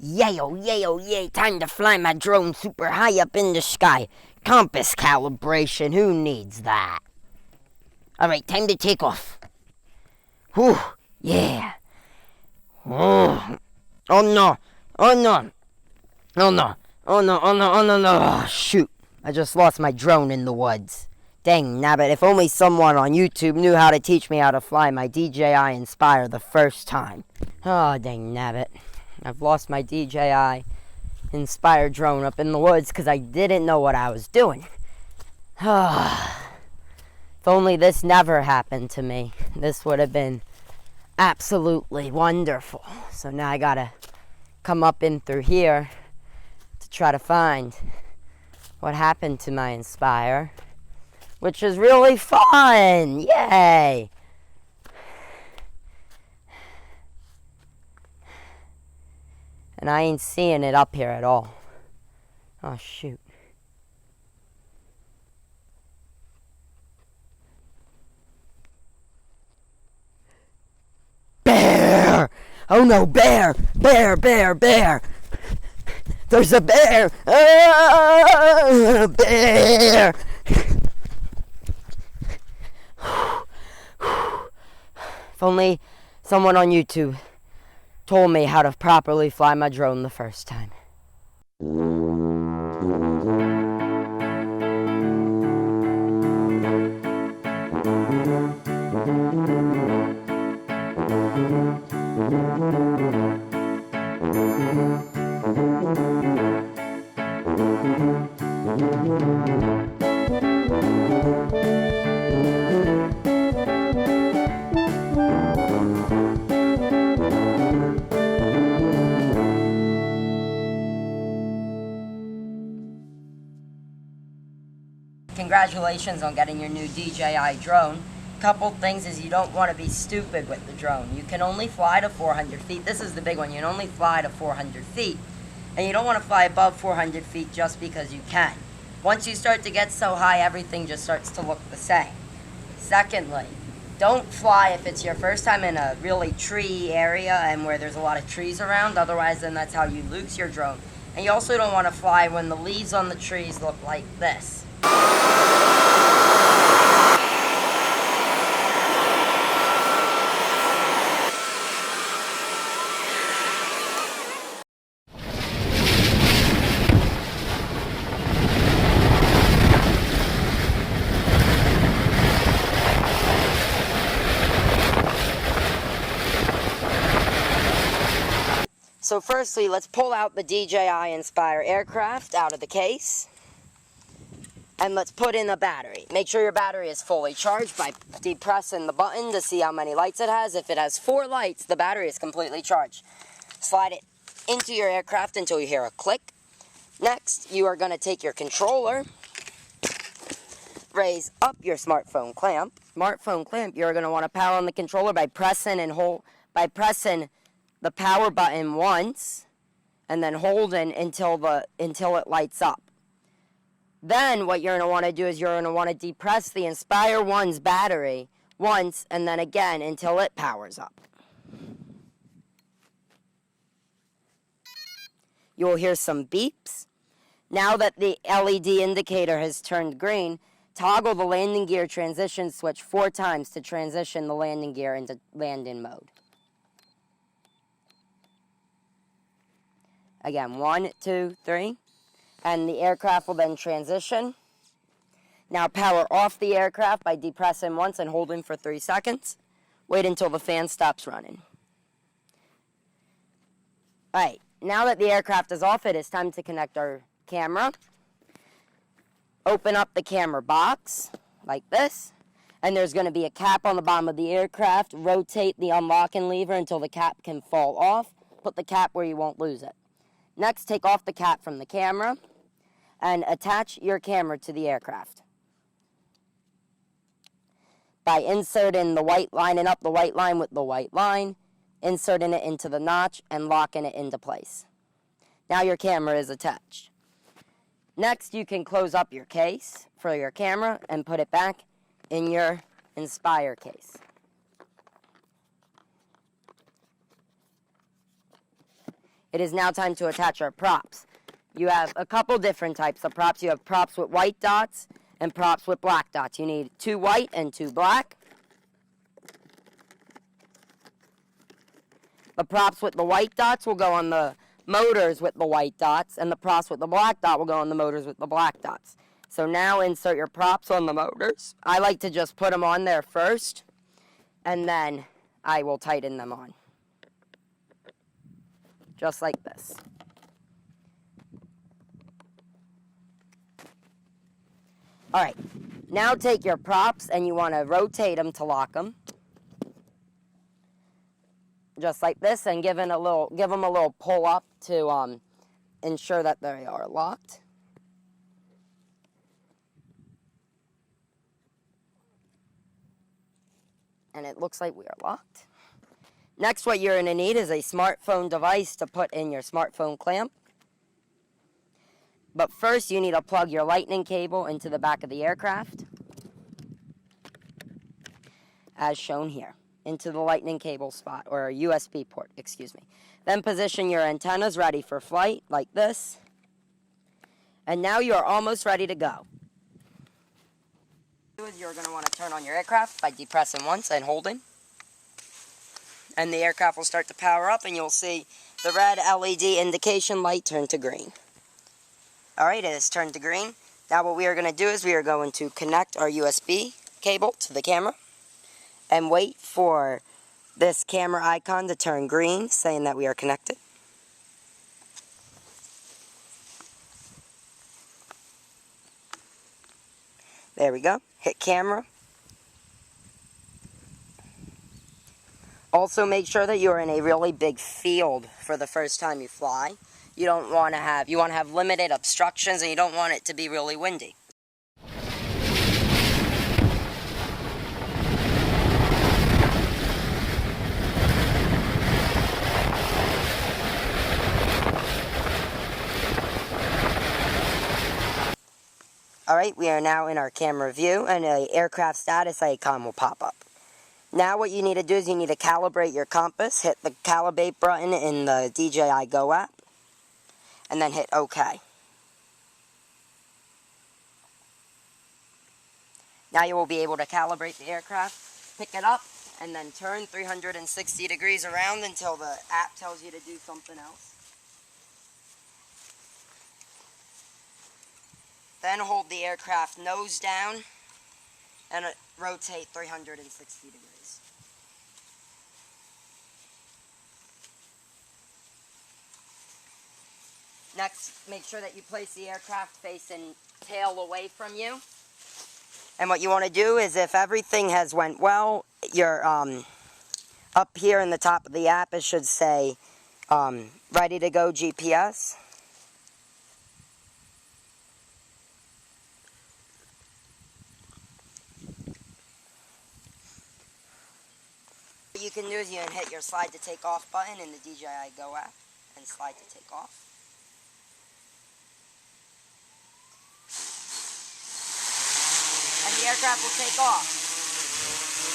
Yay, oh yay, oh yay, time to fly my drone super high up in the sky. Compass calibration, who needs that? Alright, time to take off. Whew, yeah. Oh no, oh no, oh no, oh no, oh no, oh no, no, oh, shoot. I just lost my drone in the woods. Dang nabbit, if only someone on YouTube knew how to teach me how to fly my DJI Inspire the first time. Oh, dang nabbit. I've lost my DJI Inspire drone up in the woods because I didn't know what I was doing. If only this never happened to me. This would have been absolutely wonderful. So now I gotta come up in through here to try to find what happened to my Inspire, which is really fun. Yay! And I ain't seeing it up here at all. Oh, shoot. Bear! Oh no, bear! Bear, bear, bear! There's a bear! Ah, bear! If only someone on YouTube told me how to properly fly my drone the first time. Congratulations on getting your new DJI drone. Couple things is you don't want to be stupid with the drone. You can only fly to 400 feet. This is the big one. You can only fly to 400 feet. And you don't want to fly above 400 feet just because you can. Once you start to get so high, everything just starts to look the same. Secondly, don't fly if it's your first time in a really tree area and where there's a lot of trees around. Otherwise, then that's how you lose your drone. And you also don't want to fly when the leaves on the trees look like this. So firstly, let's pull out the DJI Inspire aircraft out of the case. And let's put in a battery. Make sure your battery is fully charged by depressing the button to see how many lights it has. If it has 4 lights, the battery is completely charged. Slide it into your aircraft until you hear a click. Next, you are going to take your controller, raise up your smartphone clamp. Smartphone clamp, you're going to want to power on the controller by pressing the power button once and then holding until it lights up. Then what you're going to want to do is you're going to want to depress the Inspire 1's battery once and then again until it powers up. You will hear some beeps. Now that the LED indicator has turned green, toggle the landing gear transition switch 4 times to transition the landing gear into landing mode. Again, 1, 2, 3. And the aircraft will then transition. Now power off the aircraft by depressing once and holding for 3 seconds. Wait until the fan stops running. Alright, now that the aircraft is off, it is time to connect our camera. Open up the camera box, like this. And there's going to be a cap on the bottom of the aircraft. Rotate the unlocking lever until the cap can fall off. Put the cap where you won't lose it. Next, take off the cap from the camera and attach your camera to the aircraft by inserting the white line and up the white line with the white line, inserting it into the notch, and locking it into place. Now your camera is attached. Next, you can close up your case for your camera and put it back in your Inspire case. it is now time to attach our props. You have a couple different types of props. You have props with white dots and props with black dots. You need 2 white and 2 black. The props with the white dots will go on the motors with the white dots, and the props with the black dot will go on the motors with the black dots. So now insert your props on the motors. I like to just put them on there first, and then I will tighten them on. Just like this. All right, now take your props and you want to rotate them to lock them. Just like this, and give them a little pull up to ensure that they are locked. And it looks like we are locked. Next, what you're going to need is a smartphone device to put in your smartphone clamp. But first, you need to plug your lightning cable into the back of the aircraft, as shown here, into the lightning cable spot, or a USB port, excuse me. Then position your antennas ready for flight, like this. And now you are almost ready to go. You're going to want to turn on your aircraft by depressing once and holding. And the aircraft will start to power up, and you'll see the red LED indication light turn to green. Alright, it has turned to green. Now what we are going to do is we are going to connect our USB cable to the camera and wait for this camera icon to turn green, saying that we are connected. There we go. Hit camera. Also make sure that you're in a really big field for the first time you fly. You want to have limited obstructions, and you don't want it to be really windy. Alright, we are now in our camera view, and an aircraft status icon will pop up. Now what you need to do is you need to calibrate your compass. Hit the calibrate button in the DJI Go app, and then hit OK. Now you will be able to calibrate the aircraft, pick it up, and then turn 360 degrees around until the app tells you to do something else. Then hold the aircraft nose down and rotate 360 degrees. Next, make sure that you place the aircraft facing tail away from you. And what you want to do is, if everything has went well, you're up here in the top of the app, it should say ready to go GPS. What you can do is you can hit your slide to take off button in the DJI Go app and slide to take off. And the aircraft will take off.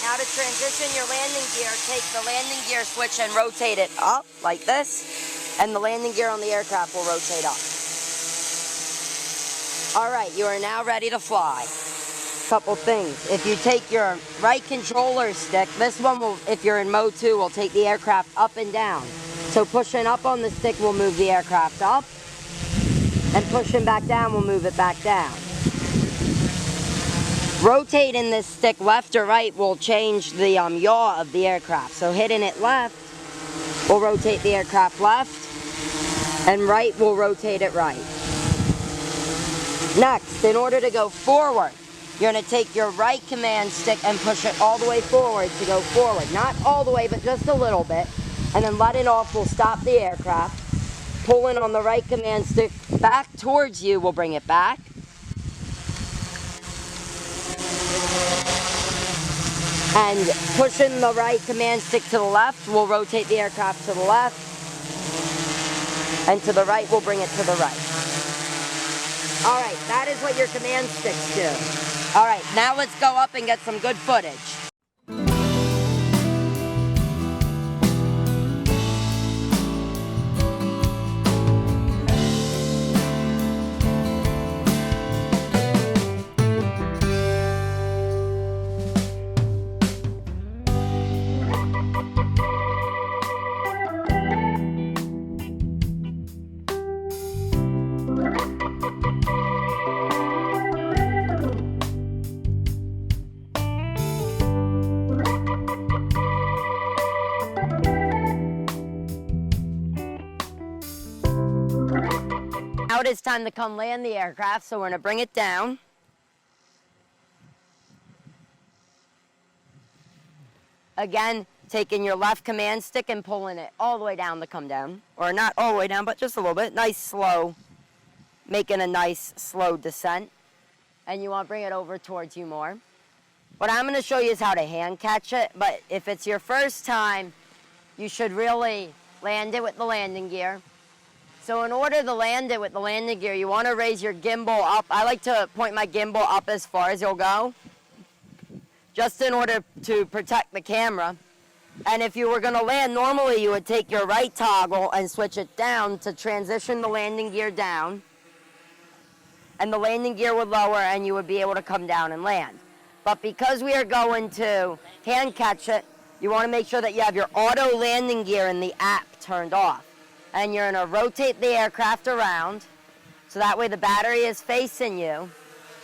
Now to transition your landing gear, take the landing gear switch and rotate it up like this, and the landing gear on the aircraft will rotate up. Alright, you are now ready to fly. Couple things. If you take your right controller stick, this one will, if you're in mode 2, will take the aircraft up and down. So pushing up on the stick will move the aircraft up, and pushing back down will move it back down. Rotating this stick left or right will change the yaw of the aircraft. So hitting it left will rotate the aircraft left, and right will rotate it right. Next, in order to go forward, you're going to take your right command stick and push it all the way forward to go forward. Not all the way, but just a little bit. And then letting off will stop the aircraft. Pulling on the right command stick back towards you will bring it back. And pushing the right command stick to the left will rotate the aircraft to the left. And to the right will bring it to the right. Alright, that is what your command sticks do. Alright, now let's go up and get some good footage. Now it is time to come land the aircraft, so we're going to bring it down. Again, taking your left command stick and pulling it all the way down to come down. Or not all the way down, but just a little bit. Nice, slow, making a nice, slow descent. And you want to bring it over towards you more. What I'm going to show you is how to hand catch it, but if it's your first time, you should really land it with the landing gear. So in order to land it with the landing gear, you want to raise your gimbal up. I like to point my gimbal up as far as you'll go, just in order to protect the camera. And if you were going to land, normally you would take your right toggle and switch it down to transition the landing gear down. And the landing gear would lower and you would be able to come down and land. But because we are going to hand catch it, you want to make sure that you have your auto landing gear in the app turned off. And you're going to rotate the aircraft around, so that way the battery is facing you.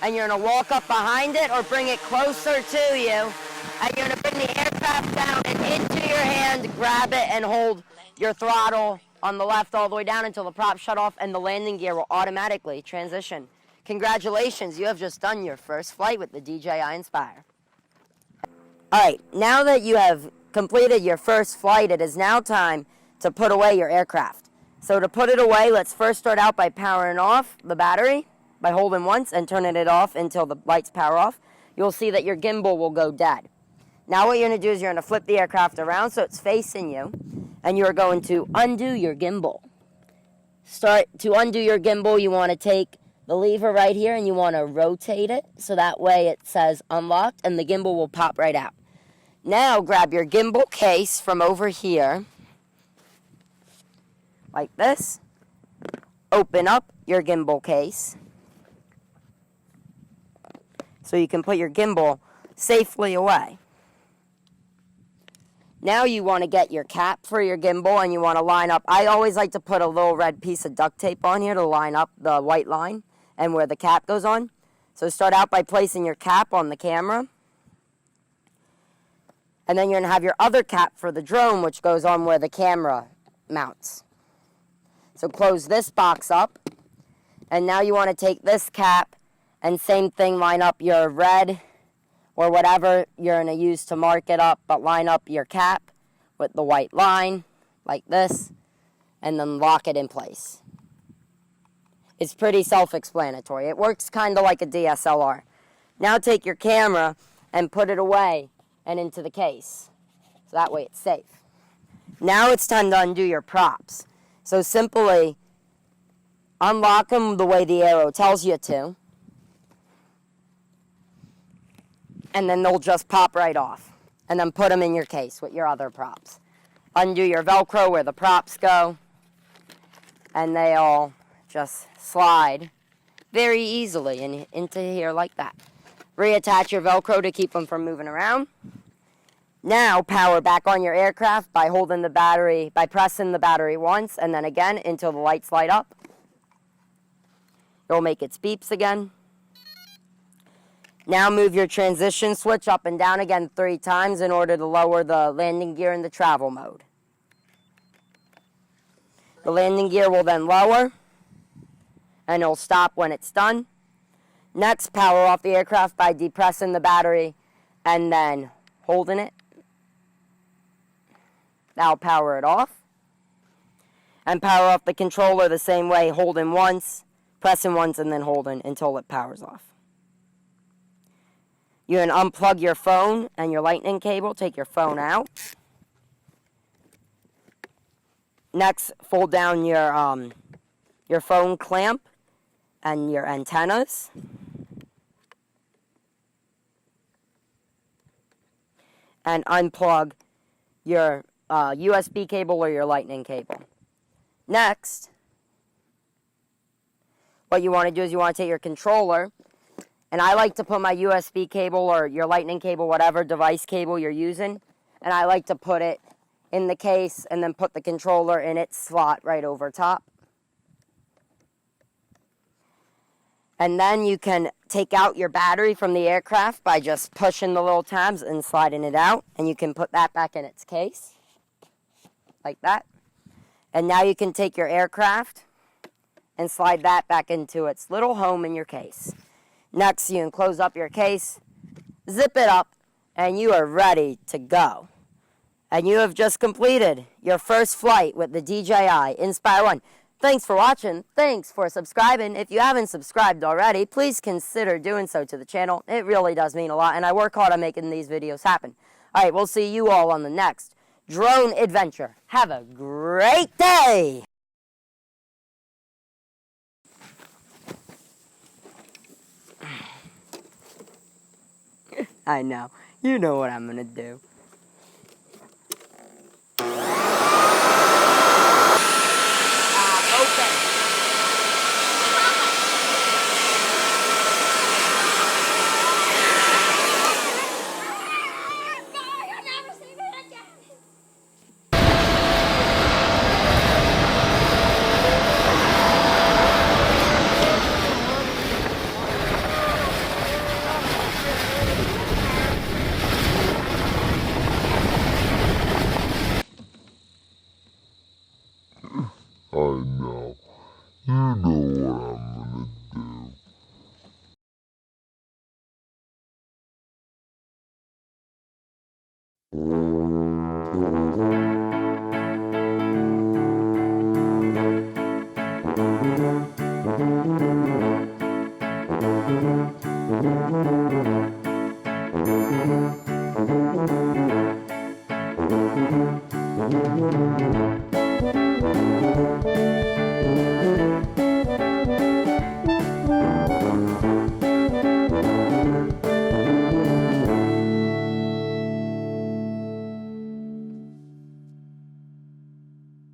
And you're going to walk up behind it or bring it closer to you. And you're going to bring the aircraft down and into your hand, grab it and hold your throttle on the left all the way down until the props shut off and the landing gear will automatically transition. Congratulations, you have just done your first flight with the DJI Inspire. Alright, now that you have completed your first flight, it is now time to put away your aircraft. So to put it away, let's first start out by powering off the battery by holding once and turning it off until the lights power off. You'll see that your gimbal will go dead. Now what you're going to do is you're going to flip the aircraft around so it's facing you, and you're going to undo your gimbal. To undo your gimbal, you want to take the lever right here and you want to rotate it so that way it says unlocked and the gimbal will pop right out. Now grab your gimbal case from over here, like this. Open up your gimbal case so you can put your gimbal safely away. Now you want to get your cap for your gimbal and you want to line up. I always like to put a little red piece of duct tape on here to line up the white line and where the cap goes on. So start out by placing your cap on the camera. And then you're going to have your other cap for the drone, which goes on where the camera mounts. So close this box up. And now you want to take this cap and same thing, line up your red or whatever you're going to use to mark it up, but line up your cap with the white line like this and then lock it in place. It's pretty self-explanatory. It works kind of like a DSLR. Now take your camera and put it away and into the case. So that way it's safe. Now it's time to undo your props. So simply unlock them the way the arrow tells you to. And then they'll just pop right off. And then put them in your case with your other props. Undo your Velcro where the props go. And they all just slide very easily into here like that. Reattach your Velcro to keep them from moving around. Now power back on your aircraft by holding the battery, by pressing the battery once and then again until the lights light up. It'll make its beeps again. Now move your transition switch up and down again 3 times in order to lower the landing gear into travel mode. The landing gear will then lower and it'll stop when it's done. Next, power off the aircraft by depressing the battery and then holding it. Now power it off. And power off the controller the same way, holding once, pressing once, and then holding until it powers off. You can unplug your phone and your lightning cable, take your phone out. Next, fold down your phone clamp and your antennas. And unplug your USB cable or your lightning cable. Next, what you want to do is you want to take your controller, and I like to put my USB cable or your lightning cable, whatever device cable you're using, and I like to put it in the case and then put the controller in its slot right over top. And then you can take out your battery from the aircraft by just pushing the little tabs and sliding it out. And you can put that back in its case, like that. And now you can take your aircraft and slide that back into its little home in your case. Next, you can close up your case, zip it up, and you are ready to go. And you have just completed your first flight with the DJI Inspire 1. Thanks for watching. Thanks for subscribing. If you haven't subscribed already, please consider doing so to the channel. It really does mean a lot, and I work hard on making these videos happen. All right, we'll see you all on the next drone adventure. Have a great day. I know. You know what I'm going to do. I know. You know